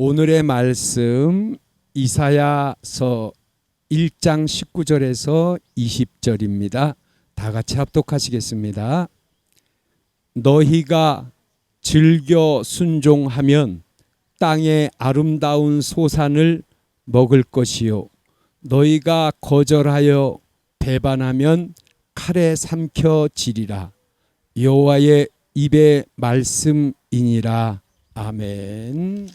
오늘의 말씀 이사야서 1장 19절에서 20절입니다. 다 같이 합독하시겠습니다. 너희가 즐겨 순종하면 땅의 아름다운 소산을 먹을 것이요 너희가 거절하여 배반하면 칼에 삼켜지리라. 여호와의 입의 말씀이니라. 아멘.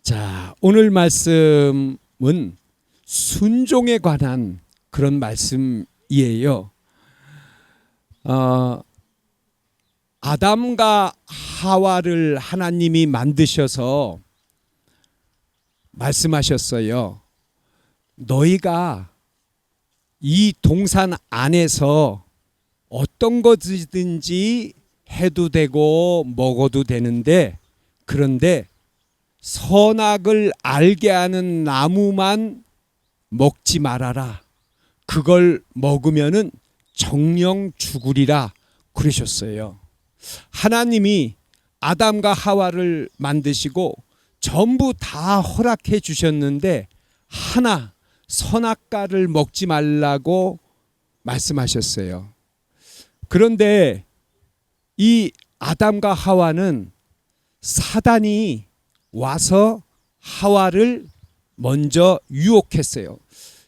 자, 오늘 말씀은 순종에 관한 그런 말씀이에요. 아담과 하와를 하나님이 만드셔서 말씀하셨어요. 너희가 이 동산 안에서 어떤 것이든지 해도 되고 먹어도 되는데, 그런데 선악을 알게 하는 나무만 먹지 말아라. 그걸 먹으면은 정령 죽으리라 그러셨어요. 하나님이 아담과 하와를 만드시고 전부 다 허락해 주셨는데 하나 선악과를 먹지 말라고 말씀하셨어요. 그런데 이 아담과 하와는 사단이 와서 하와를 먼저 유혹했어요.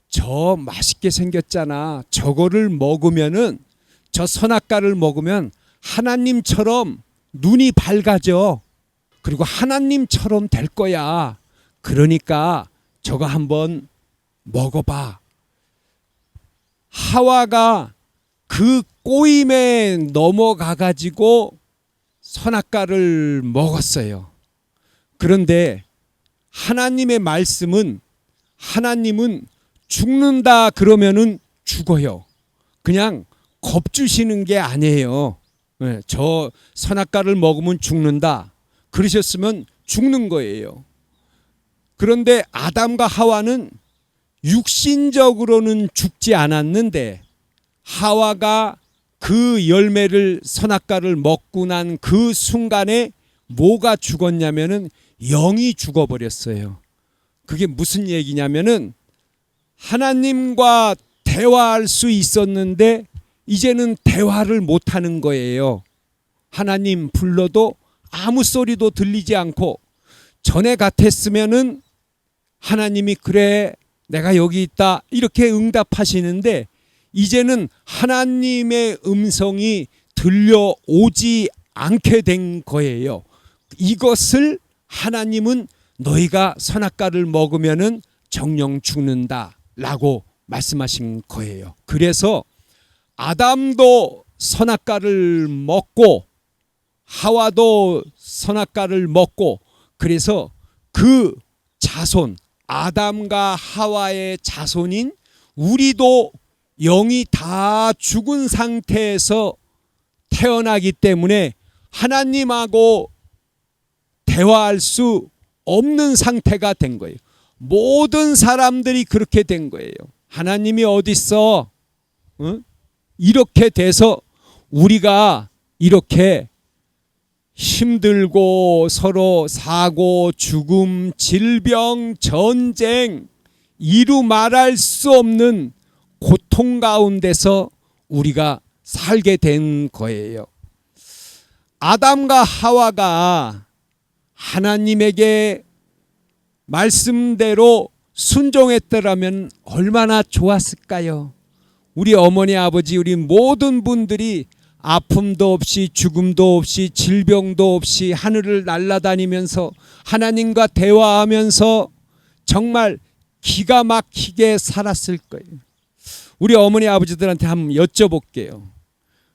저 맛있게 생겼잖아. 저거를 먹으면은, 저 선악과를 먹으면 하나님처럼 눈이 밝아져. 그리고 하나님처럼 될 거야. 그러니까 저거 한번 먹어봐. 하와가 그 꼬임에 넘어가 가지고 선악과를 먹었어요. 그런데 하나님의 말씀은, 하나님은 죽는다 그러면은 죽어요. 그냥 겁주시는 게 아니에요. 저 선악과를 먹으면 죽는다 그러셨으면 죽는 거예요. 그런데 아담과 하와는 육신적으로는 죽지 않았는데 하와가 그 열매를, 선악과를 먹고 난 그 순간에 뭐가 죽었냐면은 영이 죽어버렸어요. 그게 무슨 얘기냐면은 하나님과 대화할 수 있었는데 이제는 대화를 못하는 거예요. 하나님 불러도 아무 소리도 들리지 않고, 전에 같았으면은 하나님이 그래 내가 여기 있다 이렇게 응답하시는데 이제는 하나님의 음성이 들려오지 않게 된 거예요. 이것을 하나님은 너희가 선악과를 먹으면은 정령 죽는다 라고 말씀하신 거예요. 그래서 아담도 선악과를 먹고 하와도 선악과를 먹고, 그래서 그 자손, 아담과 하와의 자손인 우리도 영이 다 죽은 상태에서 태어나기 때문에 하나님하고 대화할 수 없는 상태가 된 거예요. 모든 사람들이 그렇게 된 거예요. 하나님이 어디 있어? 이렇게 돼서 우리가 이렇게 힘들고 서로 사고, 죽음, 질병, 전쟁, 이루 말할 수 없는 고통 가운데서 우리가 살게 된 거예요. 아담과 하와가 하나님에게 말씀대로 순종했더라면 얼마나 좋았을까요? 우리 어머니, 아버지, 우리 모든 분들이 아픔도 없이, 죽음도 없이, 질병도 없이 하늘을 날아다니면서 하나님과 대화하면서 정말 기가 막히게 살았을 거예요. 우리 어머니, 아버지들한테 한번 여쭤볼게요.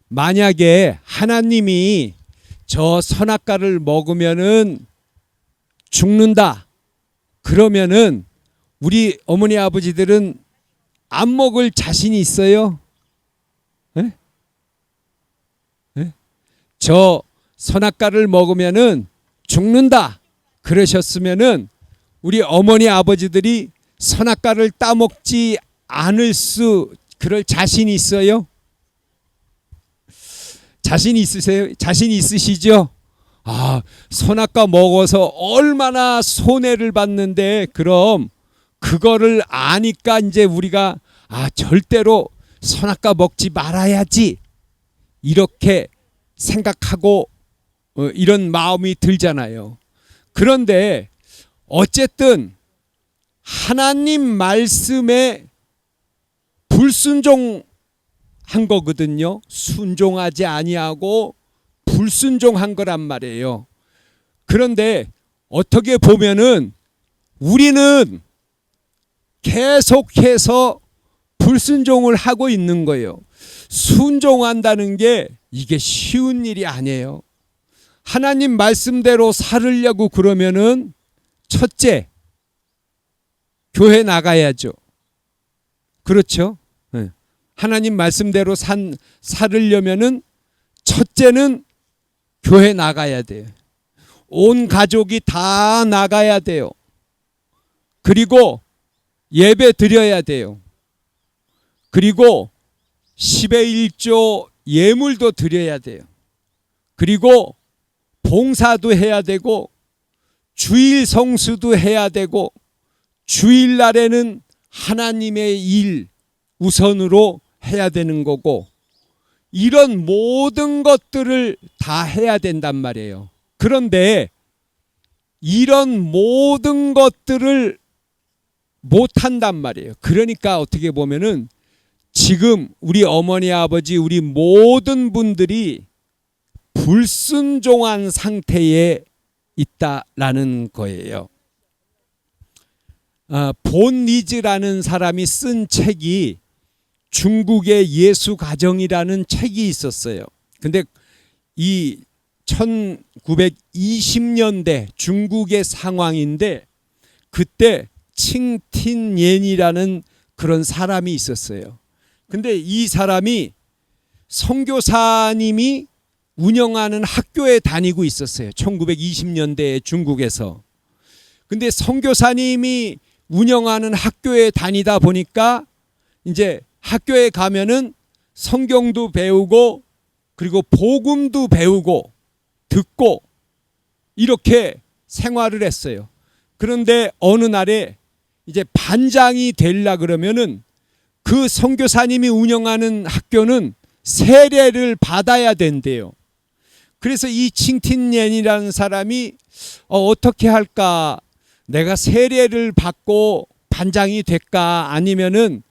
만약에 하나님이 저 선악과를 먹으면은 죽는다 그러면은 우리 어머니, 아버지들은 안 먹을 자신이 있어요? 에? 에? 저 선악과를 먹으면은 죽는다 그러셨으면은 우리 어머니, 아버지들이 선악과를 따먹지 않을 수, 그럴 자신이 있어요? 자신 있으세요? 자신 있으시죠? 선악과 먹어서 얼마나 손해를 봤는데, 그럼 그거를 아니까 이제 우리가 절대로 선악과 먹지 말아야지, 이렇게 생각하고 이런 마음이 들잖아요. 그런데 어쨌든 하나님 말씀에 불순종한 거거든요. 순종하지 아니하고 불순종한 거란 말이에요. 그런데 어떻게 보면은 우리는 계속해서 불순종을 하고 있는 거예요. 순종한다는 게 이게 쉬운 일이 아니에요. 하나님 말씀대로 살으려고 그러면은 첫째, 교회 나가야죠. 그렇죠? 하나님 말씀대로 살으려면은 첫째는 교회 나가야 돼요. 온 가족이 다 나가야 돼요. 그리고 예배 드려야 돼요. 그리고 10의 1조 예물도 드려야 돼요. 그리고 봉사도 해야 되고 주일 성수도 해야 되고 주일날에는 하나님의 일 우선으로 해야 되는 거고, 이런 모든 것들을 다 해야 된단 말이에요. 그런데 이런 모든 것들을 못한단 말이에요. 그러니까 어떻게 보면은 지금 우리 어머니 아버지 우리 모든 분들이 불순종한 상태에 있다라는 거예요. 본 리즈라는 사람이 쓴 책이 중국의 예수 가정이라는 책이 있었어요. 근데 이 1920년대 중국의 상황인데, 그때 칭틴옌이라는 그런 사람이 있었어요. 근데 이 사람이 선교사님이 운영하는 학교에 다니고 있었어요. 1920년대에 중국에서. 근데 선교사님이 운영하는 학교에 다니다 보니까 이제 학교에 가면은 성경도 배우고 그리고 복음도 배우고 듣고 이렇게 생활을 했어요. 그런데 어느 날에 이제 반장이 되려 그러면은 그 선교사님이 운영하는 학교는 세례를 받아야 된대요. 그래서 이 칭틴옌이라는 사람이 어떻게 할까? 내가 세례를 받고 반장이 될까? 아니면은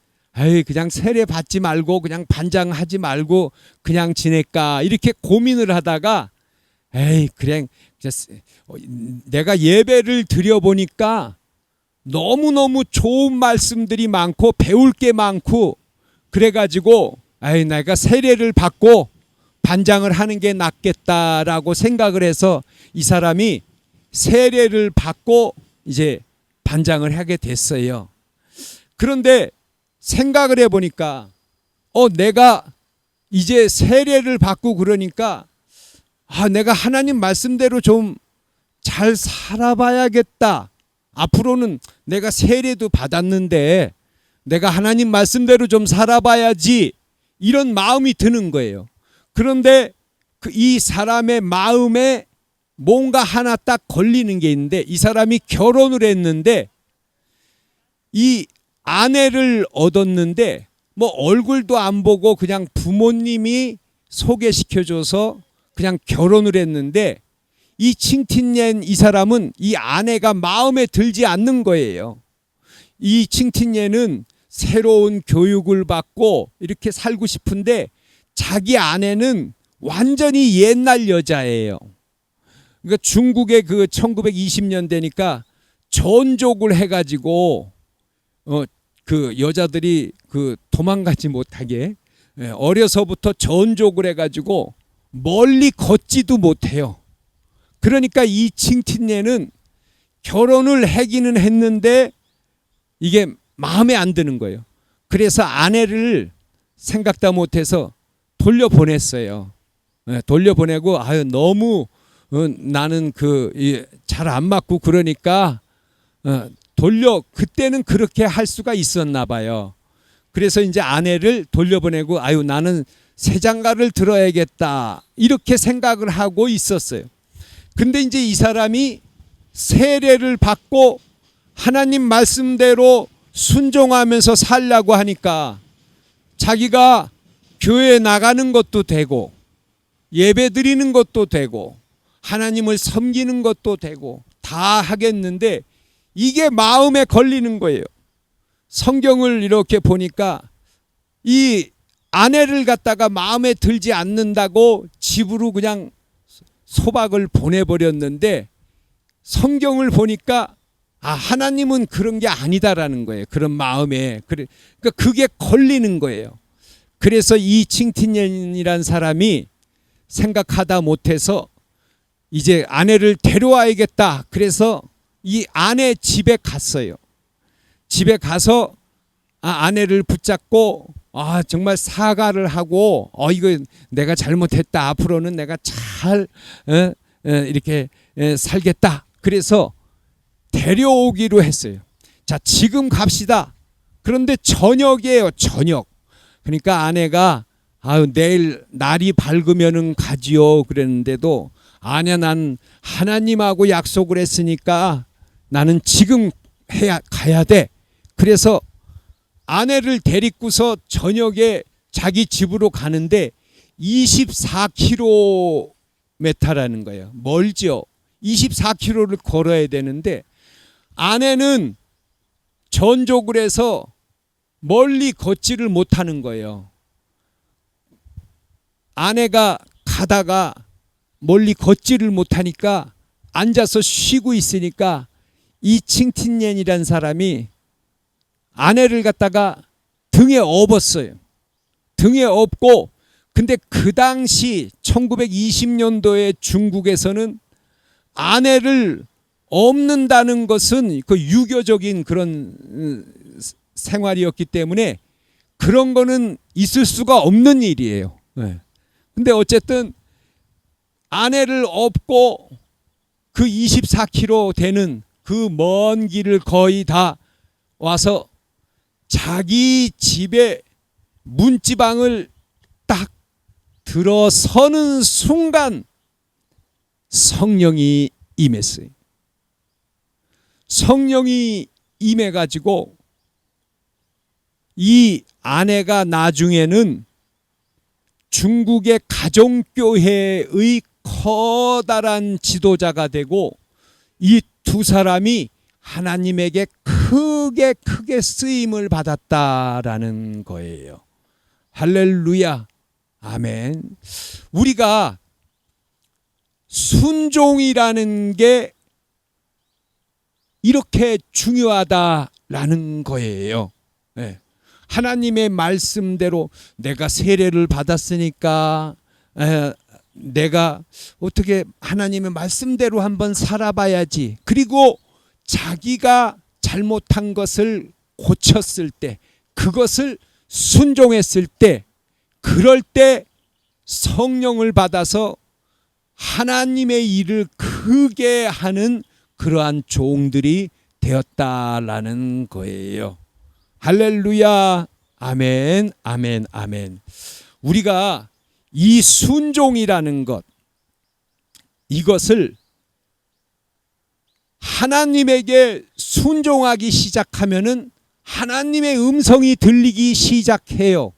그냥 세례 받지 말고 그냥 반장하지 말고 그냥 지낼까? 이렇게 고민을 하다가 그냥 내가 예배를 드려보니까 너무너무 좋은 말씀들이 많고 배울 게 많고, 그래가지고 내가 세례를 받고 반장을 하는 게 낫겠다라고 생각을 해서 이 사람이 세례를 받고 이제 반장을 하게 됐어요. 그런데 생각을 해보니까 내가 이제 세례를 받고 그러니까 내가 하나님 말씀대로 좀 잘 살아봐야겠다. 앞으로는 내가 세례도 받았는데 내가 하나님 말씀대로 좀 살아봐야지, 이런 마음이 드는 거예요. 그런데 이 사람의 마음에 뭔가 하나 딱 걸리는 게 있는데, 이 사람이 결혼을 했는데 이 아내를 얻었는데 뭐 얼굴도 안 보고 그냥 부모님이 소개시켜줘서 그냥 결혼을 했는데, 이 칭틴옌 이 사람은 이 아내가 마음에 들지 않는 거예요. 이 칭틴옌은 새로운 교육을 받고 이렇게 살고 싶은데 자기 아내는 완전히 옛날 여자예요. 그러니까 중국의 그 1920년대니까 전족을 해가지고 그 여자들이 그 도망가지 못하게 어려서부터 전족을 해가지고 멀리 걷지도 못해요. 그러니까 이 칭틴옌은 결혼을 하기는 했는데 이게 마음에 안 드는 거예요. 그래서 아내를 생각도 못해서 돌려보냈어요. 돌려보내고 너무 나는 잘 안 맞고 그러니까 그때는 그렇게 할 수가 있었나 봐요. 그래서 이제 아내를 돌려보내고 나는 새 장가를 들어야겠다 이렇게 생각을 하고 있었어요. 근데 이제 이 사람이 세례를 받고 하나님 말씀대로 순종하면서 살려고 하니까 자기가 교회 나가는 것도 되고 예배 드리는 것도 되고 하나님을 섬기는 것도 되고 다 하겠는데 이게 마음에 걸리는 거예요. 성경을 이렇게 보니까 이 아내를 갖다가 마음에 들지 않는다고 집으로 그냥 소박을 보내버렸는데 성경을 보니까 하나님은 그런 게 아니다라는 거예요. 그런 마음에. 그러니까 그게 걸리는 거예요. 그래서 이 칭티년이란 사람이 생각하다 못해서 이제 아내를 데려와야겠다. 그래서 이 아내 집에 갔어요. 집에 가서 아내를 붙잡고 정말 사과를 하고 이거 내가 잘못했다. 앞으로는 내가 잘 이렇게 살겠다. 그래서 데려오기로 했어요. 자, 지금 갑시다. 그런데 저녁이에요. 저녁. 그러니까 아내가 내일 날이 밝으면은 가지요. 그랬는데도 아니야, 난 하나님하고 약속을 했으니까 나는 지금 가야 돼. 그래서 아내를 데리고서 저녁에 자기 집으로 가는데 24km라는 거예요. 멀죠. 24km를 걸어야 되는데 아내는 전족을 해서 멀리 걷지를 못하는 거예요. 아내가 가다가 멀리 걷지를 못하니까 앉아서 쉬고 있으니까 이 칭틴년이란 사람이 아내를 갖다가 등에 업었어요. 등에 업고 근데 그 당시 1920년도에 중국에서는 아내를 업는다는 것은 그 유교적인 그런 생활이었기 때문에 그런 거는 있을 수가 없는 일이에요. 근데 어쨌든 아내를 업고 그 24km 되는 그 먼 길을 거의 다 와서 자기 집에 문지방을 딱 들어서는 순간 성령이 임했어요. 성령이 임해가지고 이 아내가 나중에는 중국의 가정교회의 커다란 지도자가 되고 이 두 사람이 하나님에게 크게 쓰임을 받았다라는 거예요. 할렐루야. 아멘. 우리가 순종이라는 게 이렇게 중요하다라는 거예요. 하나님의 말씀대로 내가 세례를 받았으니까 내가 어떻게 하나님의 말씀대로 한번 살아봐야지. 그리고 자기가 잘못한 것을 고쳤을 때, 그것을 순종했을 때, 그럴 때 성령을 받아서 하나님의 일을 크게 하는 그러한 종들이 되었다라는 거예요. 할렐루야. 아멘, 아멘, 아멘. 우리가 이 순종이라는 것, 이것을 하나님에게 순종하기 시작하면은 하나님의 음성이 들리기 시작해요.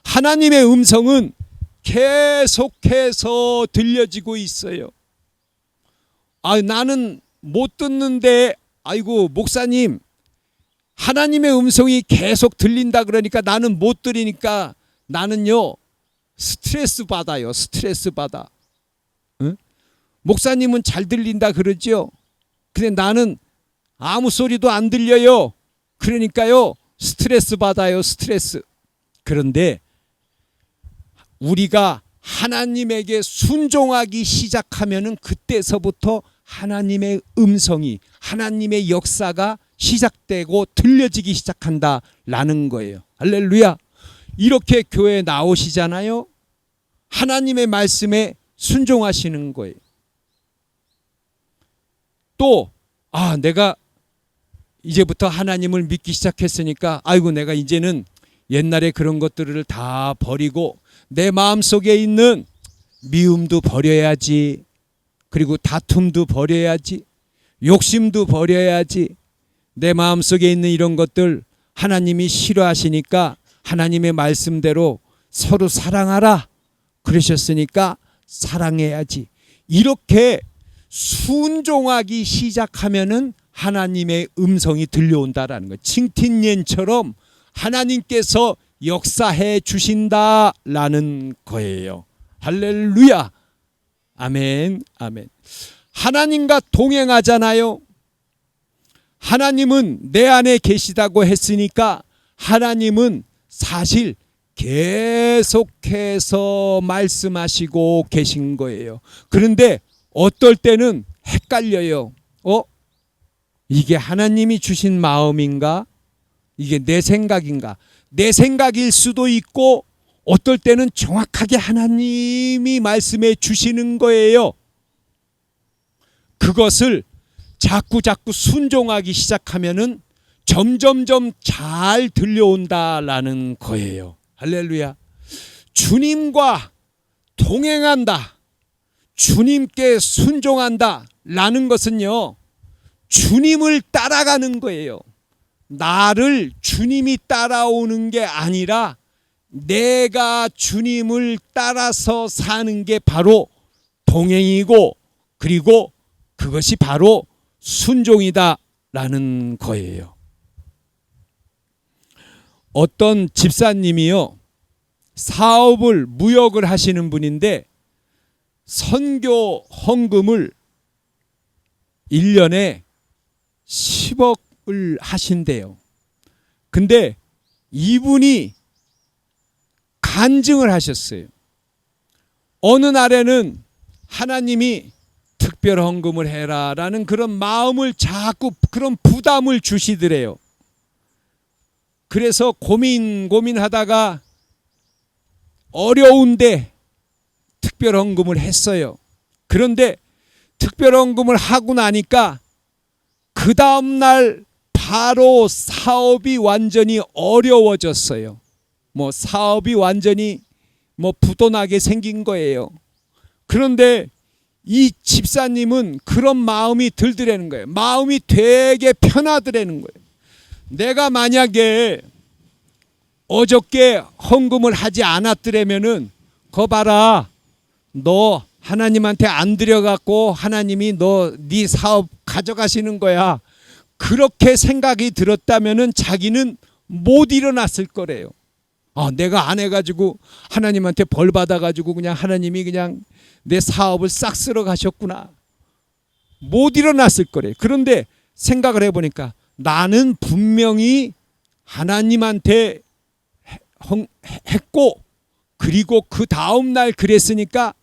하나님의 음성은 계속해서 들려지고 있어요. 나는 못 듣는데, 아이고 목사님, 하나님의 음성이 계속 들린다 그러니까 나는 못 들으니까 나는요 스트레스 받아요. 스트레스 받아. 응? 목사님은 잘 들린다 그러죠. 근데 나는 아무 소리도 안 들려요. 그러니까요 스트레스 받아요. 스트레스. 그런데 우리가 하나님에게 순종하기 시작하면은 그때서부터 하나님의 음성이, 하나님의 역사가 시작되고 들려지기 시작한다라는 거예요. 할렐루야. 이렇게 교회에 나오시잖아요. 하나님의 말씀에 순종하시는 거예요. 또 내가 이제부터 하나님을 믿기 시작했으니까 아이고 내가 이제는 옛날에 그런 것들을 다 버리고 내 마음속에 있는 미움도 버려야지, 그리고 다툼도 버려야지. 욕심도 버려야지. 내 마음속에 있는 이런 것들 하나님이 싫어하시니까 하나님의 말씀대로 서로 사랑하라 그러셨으니까 사랑해야지. 이렇게 순종하기 시작하면은 하나님의 음성이 들려온다라는 거예요. 칭틴옌처럼 하나님께서 역사해 주신다라는 거예요. 할렐루야. 아멘. 아멘. 하나님과 동행하잖아요. 하나님은 내 안에 계시다고 했으니까 하나님은 사실 계속해서 말씀하시고 계신 거예요. 그런데 어떨 때는 헷갈려요. 이게 하나님이 주신 마음인가? 이게 내 생각인가? 내 생각일 수도 있고 어떨 때는 정확하게 하나님이 말씀해 주시는 거예요. 그것을 자꾸 순종하기 시작하면은 점점점 잘 들려온다라는 거예요. 할렐루야. 주님과 동행한다, 주님께 순종한다 라는 것은요, 주님을 따라가는 거예요. 나를 주님이 따라오는 게 아니라 내가 주님을 따라서 사는 게 바로 동행이고, 그리고 그것이 바로 순종이다 라는 거예요. 어떤 집사님이요, 사업을 무역을 하시는 분인데 선교 헌금을 1년에 10억을 하신대요. 근데 이분이 간증을 하셨어요. 어느 날에는 하나님이 특별 헌금을 해라라는 그런 마음을 자꾸, 그런 부담을 주시더래요. 그래서 고민하다가 어려운데 특별 헌금을 했어요. 그런데 특별 헌금을 하고 나니까 그 다음 날 바로 사업이 완전히 어려워졌어요. 사업이 완전히 부도나게 생긴 거예요. 그런데 이 집사님은 그런 마음이 들더라는 거예요. 마음이 되게 편하더라는 거예요. 내가 만약에 어저께 헌금을 하지 않았더라면은 거 봐라, 너 하나님한테 안 드려갖고 하나님이 네 사업 가져가시는 거야, 그렇게 생각이 들었다면은 자기는 못 일어났을 거래요. 내가 안 해가지고 하나님한테 벌 받아가지고 그냥 하나님이 그냥 내 사업을 싹 쓸어 가셨구나, 못 일어났을 거래요. 그런데 생각을 해보니까 나는 분명히 하나님한테 했고, 그리고 그 다음 날 그랬으니까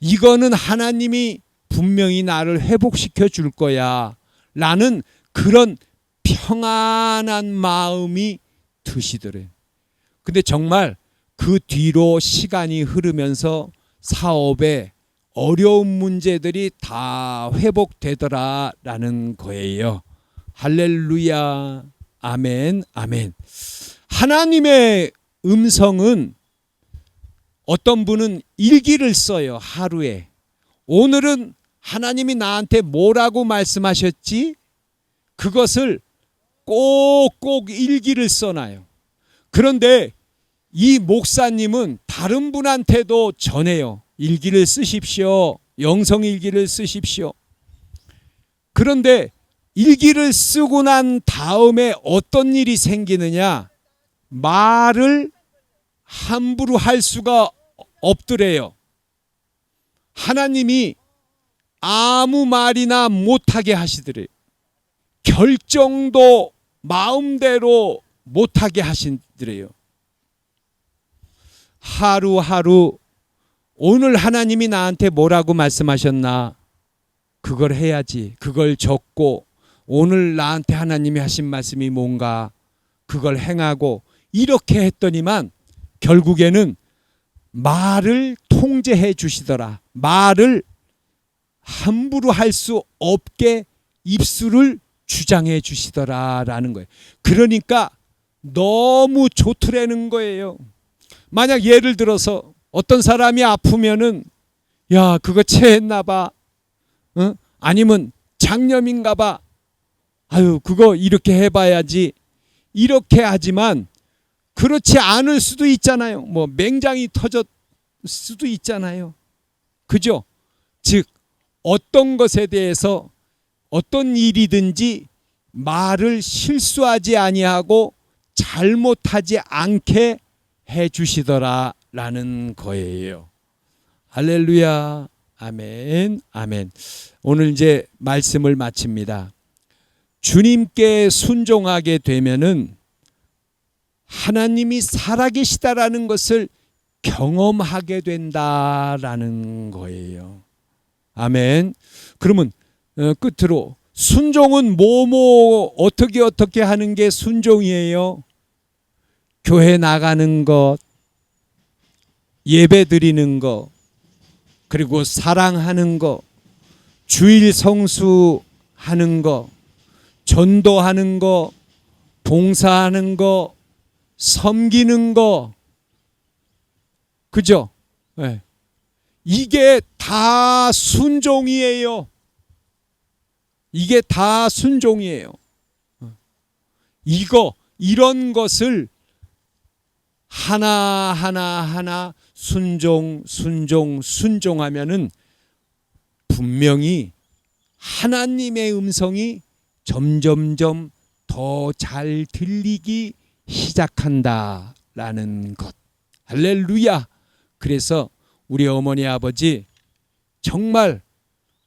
이거는 하나님이 분명히 나를 회복시켜 줄 거야 라는 그런 평안한 마음이 드시더래요. 근데 정말 그 뒤로 시간이 흐르면서 사업에 어려운 문제들이 다 회복되더라라는 거예요. 할렐루야. 아멘. 아멘. 하나님의 음성은, 어떤 분은 일기를 써요. 하루에. 오늘은 하나님이 나한테 뭐라고 말씀하셨지? 그것을 꼭꼭 일기를 써놔요. 그런데 이 목사님은 다른 분한테도 전해요. 일기를 쓰십시오. 영성일기를 쓰십시오. 그런데 일기를 쓰고 난 다음에 어떤 일이 생기느냐? 말을 함부로 할 수가 없더래요. 하나님이 아무 말이나 못하게 하시더래요. 결정도 마음대로 못하게 하시더래요. 하루하루 오늘 하나님이 나한테 뭐라고 말씀하셨나? 그걸 해야지. 그걸 적고, 오늘 나한테 하나님이 하신 말씀이 뭔가 그걸 행하고, 이렇게 했더니만 결국에는 말을 통제해 주시더라. 말을 함부로 할 수 없게 입술을 주장해 주시더라라는 거예요. 그러니까 너무 좋더라는 거예요. 만약 예를 들어서 어떤 사람이 아프면은, 야, 그거 체했나 봐, 아니면 장염인가 봐. 아유, 그거 이렇게 해봐야지. 이렇게 하지만 그렇지 않을 수도 있잖아요. 뭐 맹장이 터졌을 수도 있잖아요. 그죠? 즉 어떤 것에 대해서 어떤 일이든지 말을 실수하지 아니하고 잘못하지 않게 해 주시더라라는 거예요. 할렐루야. 아멘. 아멘. 오늘 이제 말씀을 마칩니다. 주님께 순종하게 되면은 하나님이 살아계시다라는 것을 경험하게 된다라는 거예요. 아멘. 그러면 끝으로 순종은 뭐뭐 어떻게 하는 게 순종이에요? 교회 나가는 것, 예배 드리는 것, 그리고 사랑하는 것, 주일 성수하는 것, 전도하는 것, 봉사하는 것, 섬기는 것, 그죠? 네. 이게 다 순종이에요. 이게 다 순종이에요. 이런 것을 하나 순종하면은 분명히 하나님의 음성이 점점점 더 잘 들리기 시작한다라는 것. 할렐루야. 그래서 우리 어머니 아버지 정말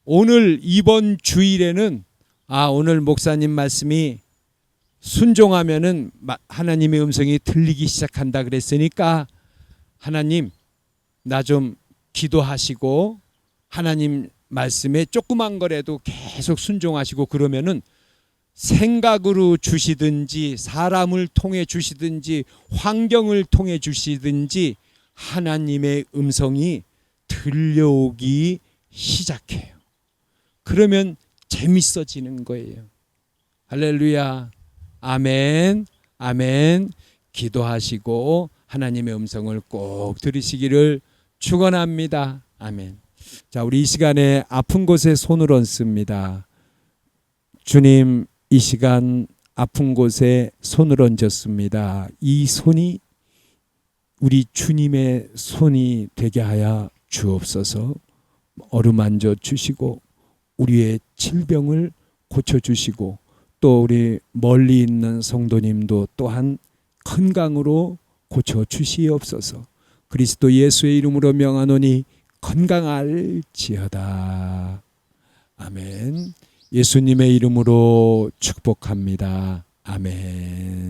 오늘 이번 주일에는 오늘 목사님 말씀이 순종하면은 하나님의 음성이 들리기 시작한다 그랬으니까 하나님 나 좀 기도하시고 하나님 말씀에 조그만 거라도 계속 순종하시고 그러면은 생각으로 주시든지 사람을 통해 주시든지 환경을 통해 주시든지 하나님의 음성이 들려오기 시작해요. 그러면 재밌어지는 거예요. 할렐루야. 아멘. 아멘. 기도하시고 하나님의 음성을 꼭 들으시기를 축원합니다. 아멘. 자, 우리 이 시간에 아픈 곳에 손을 얹습니다. 주님, 이 시간 아픈 곳에 손을 얹었습니다. 이 손이 우리 주님의 손이 되게 하여 주옵소서. 어루만져 주시고 우리의 질병을 고쳐주시고 또 우리 멀리 있는 성도님도 또한 건강으로 고쳐주시옵소서. 그리스도 예수의 이름으로 명하노니 건강할지어다. 아멘. 예수님의 이름으로 축복합니다. 아멘.